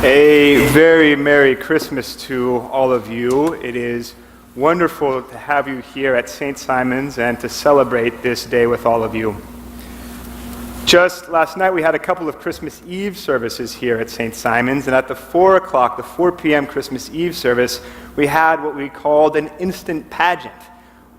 A very Merry Christmas to all of you. It is wonderful to have you here at St. Simon's and to celebrate this day with all of you. Just last night we had a couple of Christmas Eve services here at St. Simon's, and at the 4 p.m. Christmas Eve service, we had what we called an instant pageant,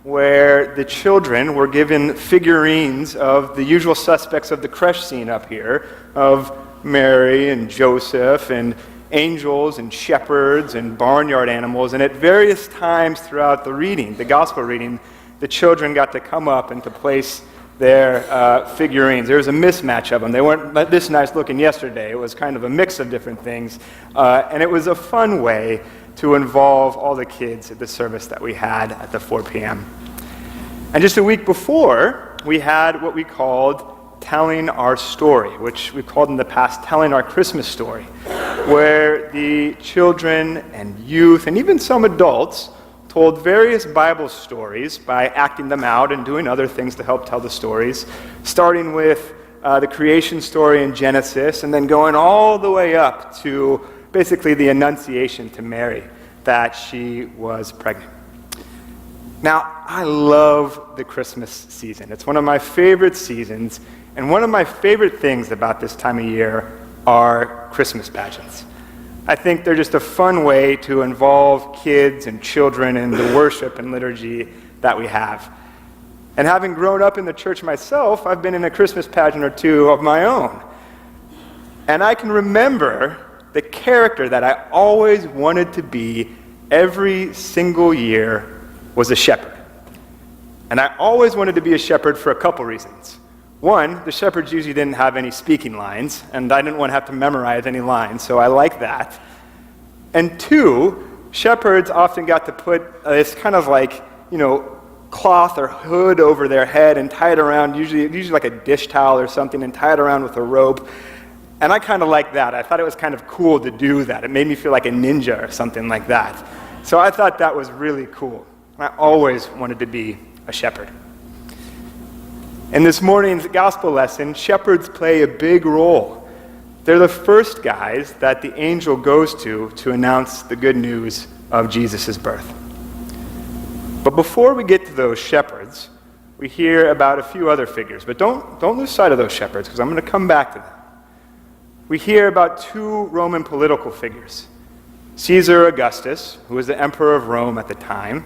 where the children were given figurines of the usual suspects of the creche scene up here, of Mary and Joseph and angels and shepherds and barnyard animals. And at various times throughout the reading, the gospel reading, the children got to come up and to place their figurines. There was a mismatch of them. They weren't this nice looking yesterday. It was kind of a mix of different things. And it was a fun way to involve all the kids at the service that we had at the 4 p.m. And just a week before, we had what we called Telling Our Story, which we called in the past Telling Our Christmas Story, where the children and youth and even some adults told various Bible stories by acting them out and doing other things to help tell the stories, starting with the creation story in Genesis and then going all the way up to basically the Annunciation to Mary, that she was pregnant. Now, I love the Christmas season. It's one of my favorite seasons, and one of my favorite things about this time of year are Christmas pageants. I think they're just a fun way to involve kids and children in the worship and liturgy that we have. And having grown up in the church myself, I've been in a Christmas pageant or two of my own. And I can remember the character that I always wanted to be every single year was a shepherd. And I always wanted to be a shepherd for a couple reasons. One, the shepherds usually didn't have any speaking lines, and I didn't want to have to memorize any lines, so I like that. And two, shepherds often got to put this kind of like, cloth or hood over their head and tie it around, usually like a dish towel or something, and tie it around with a rope. And I kind of liked that. I thought it was kind of cool to do that. It made me feel like a ninja or something like that. So I thought that was really cool. I always wanted to be a shepherd. In this morning's gospel lesson, shepherds play a big role. They're the first guys that the angel goes to announce the good news of Jesus' birth. But before we get to those shepherds, we hear about a few other figures. But don't lose sight of those shepherds, because I'm going to come back to them. We hear about two Roman political figures. Caesar Augustus, who was the emperor of Rome at the time,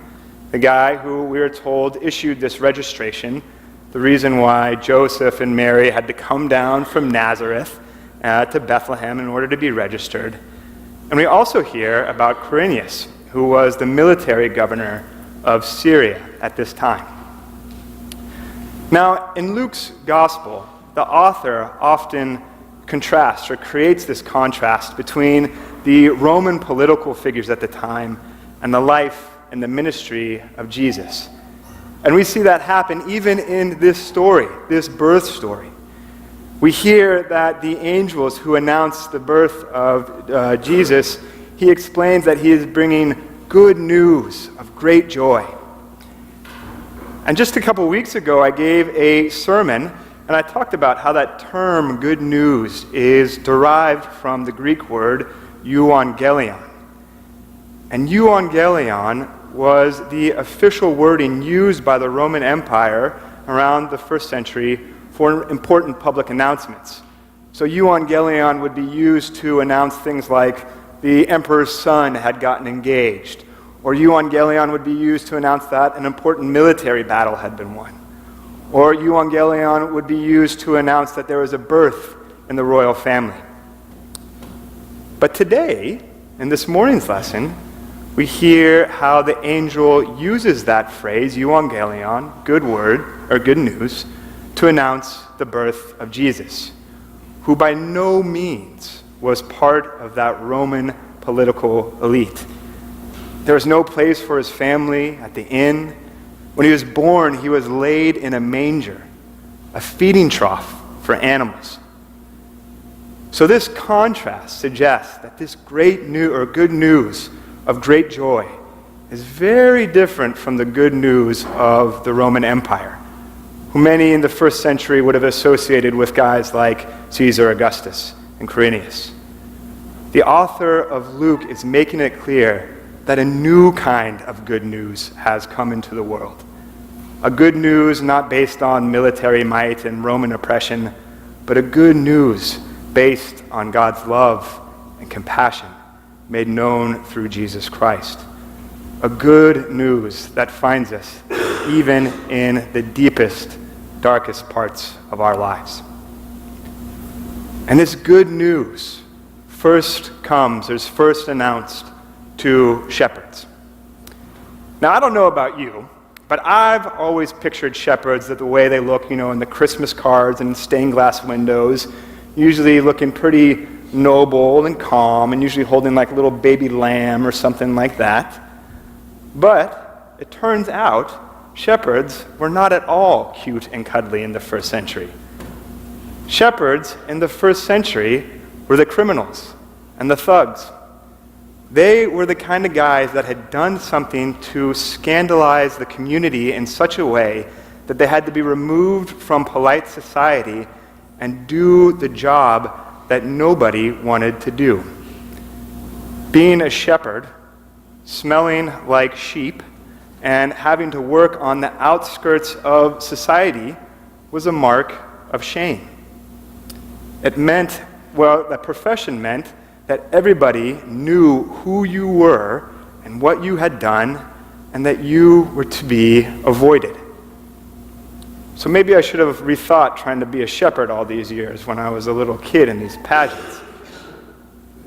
the guy who we are told issued this registration, the reason why Joseph and Mary had to come down from Nazareth to Bethlehem in order to be registered. And we also hear about Quirinius, who was the military governor of Syria at this time. Now, in Luke's gospel, the author often contrasts or creates this contrast between the Roman political figures at the time and the life and the ministry of Jesus. And we see that happen even in this story, this birth story. We hear that the angels who announce the birth of Jesus, he explains that he is bringing good news of great joy. And just a couple weeks ago, I gave a sermon, and I talked about how that term, good news, is derived from the Greek word euangelion. And euangelion was the official wording used by the Roman Empire around the first century for important public announcements. So euangelion would be used to announce things like the emperor's son had gotten engaged, or euangelion would be used to announce that an important military battle had been won, or euangelion would be used to announce that there was a birth in the royal family. But today, in this morning's lesson, we hear how the angel uses that phrase, euangelion, good word, or good news, to announce the birth of Jesus, who by no means was part of that Roman political elite. There was no place for his family at the inn. When he was born, he was laid in a manger, a feeding trough for animals. So this contrast suggests that this great good news of great joy is very different from the good news of the Roman Empire, who many in the first century would have associated with guys like Caesar Augustus and Quirinius. the author of Luke is making it clear that a new kind of good news has come into the world. A good news not based on military might and Roman oppression, but a good news based on God's love and compassion made known through Jesus Christ. A good news that finds us even in the deepest, darkest parts of our lives. And this good news first announced to shepherds. Now, I don't know about you, but I've always pictured shepherds the way they look, in the Christmas cards and stained glass windows, usually looking pretty noble and calm, and usually holding like a little baby lamb or something like that. But it turns out shepherds were not at all cute and cuddly in the first century. Shepherds in the first century were the criminals and the thugs. They were the kind of guys that had done something to scandalize the community in such a way that they had to be removed from polite society and do the job that nobody wanted to do. Being a shepherd, smelling like sheep, and having to work on the outskirts of society was a mark of shame. That profession meant that everybody knew who you were and what you had done, and that you were to be avoided. So maybe I should have rethought trying to be a shepherd all these years when I was a little kid in these pageants.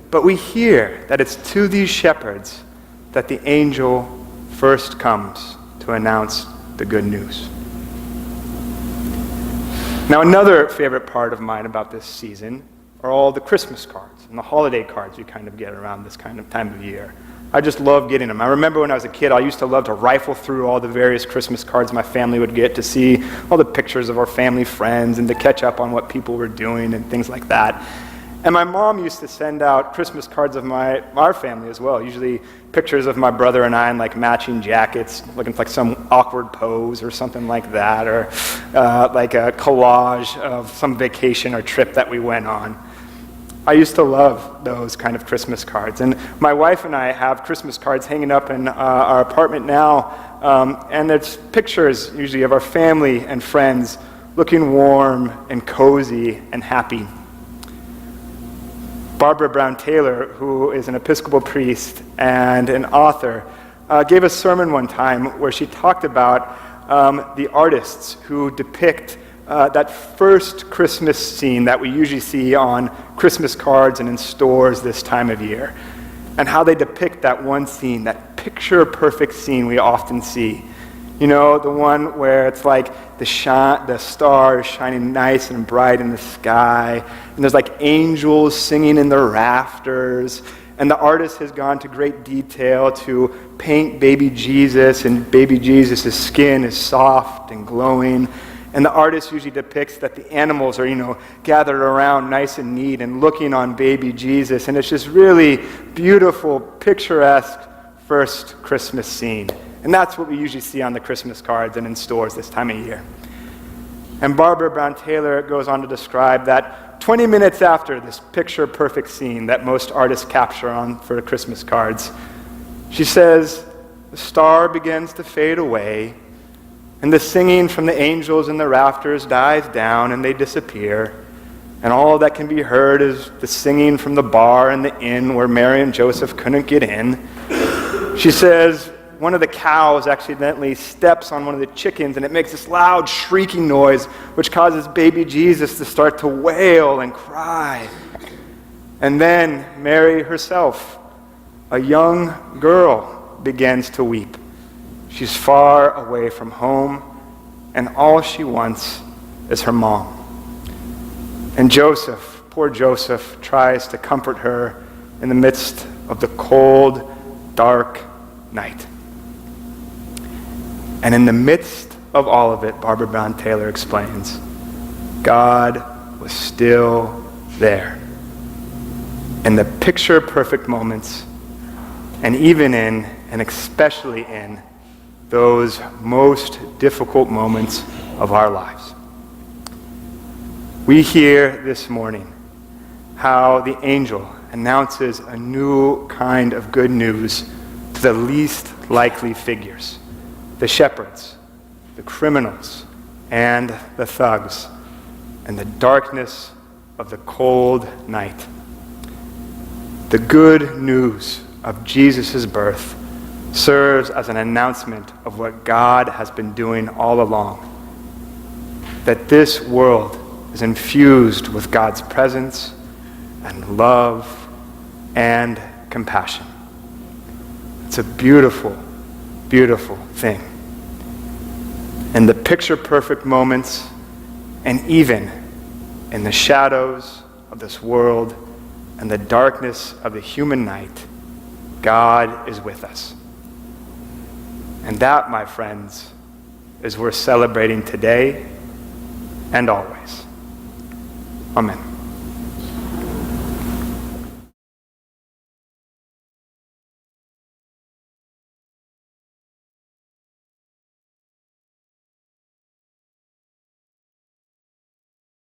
But we hear that it's to these shepherds that the angel first comes to announce the good news. Now, another favorite part of mine about this season are all the Christmas cards and the holiday cards you kind of get around this kind of time of year. I just love getting them. I remember when I was a kid, I used to love to rifle through all the various Christmas cards my family would get to see all the pictures of our family friends and to catch up on what people were doing and things like that. And my mom used to send out Christmas cards of our family as well, usually pictures of my brother and I in like matching jackets, looking like some awkward pose or something like that, or like a collage of some vacation or trip that we went on. I used to love those kind of Christmas cards. And my wife and I have Christmas cards hanging up in our apartment now, and it's pictures usually of our family and friends looking warm and cozy and happy. Barbara Brown Taylor, who is an Episcopal priest and an author, gave a sermon one time where she talked about the artists who depict that first Christmas scene that we usually see on Christmas cards and in stores this time of year, and how they depict that one scene, that picture-perfect scene we often see. The one where it's like the stars shining nice and bright in the sky, and there's like angels singing in the rafters, and the artist has gone to great detail to paint baby Jesus, and baby Jesus' skin is soft and glowing. And the artist usually depicts that the animals are, gathered around nice and neat and looking on baby Jesus. And it's just really beautiful, picturesque first Christmas scene. And that's what we usually see on the Christmas cards and in stores this time of year. And Barbara Brown Taylor goes on to describe that 20 minutes after this picture-perfect scene that most artists capture for the Christmas cards, she says, the star begins to fade away, and the singing from the angels in the rafters dies down and they disappear. And all that can be heard is the singing from the bar in the inn where Mary and Joseph couldn't get in. She says one of the cows accidentally steps on one of the chickens and it makes this loud shrieking noise which causes baby Jesus to start to wail and cry. And then Mary herself, a young girl, begins to weep. She's far away from home, and all she wants is her mom. And Joseph, poor Joseph, tries to comfort her in the midst of the cold, dark night. And in the midst of all of it, Barbara Brown Taylor explains, God was still there. In the picture-perfect moments, and even in, and especially in, those most difficult moments of our lives. We hear this morning how the angel announces a new kind of good news to the least likely figures, the shepherds, the criminals, and the thugs, and the darkness of the cold night. The good news of Jesus' birth serves as an announcement of what God has been doing all along, that this world is infused with God's presence and love and compassion. It's a beautiful, beautiful thing. In the picture-perfect moments, and even in the shadows of this world and the darkness of the human night, God is with us. And that, my friends, is worth celebrating today and always. Amen.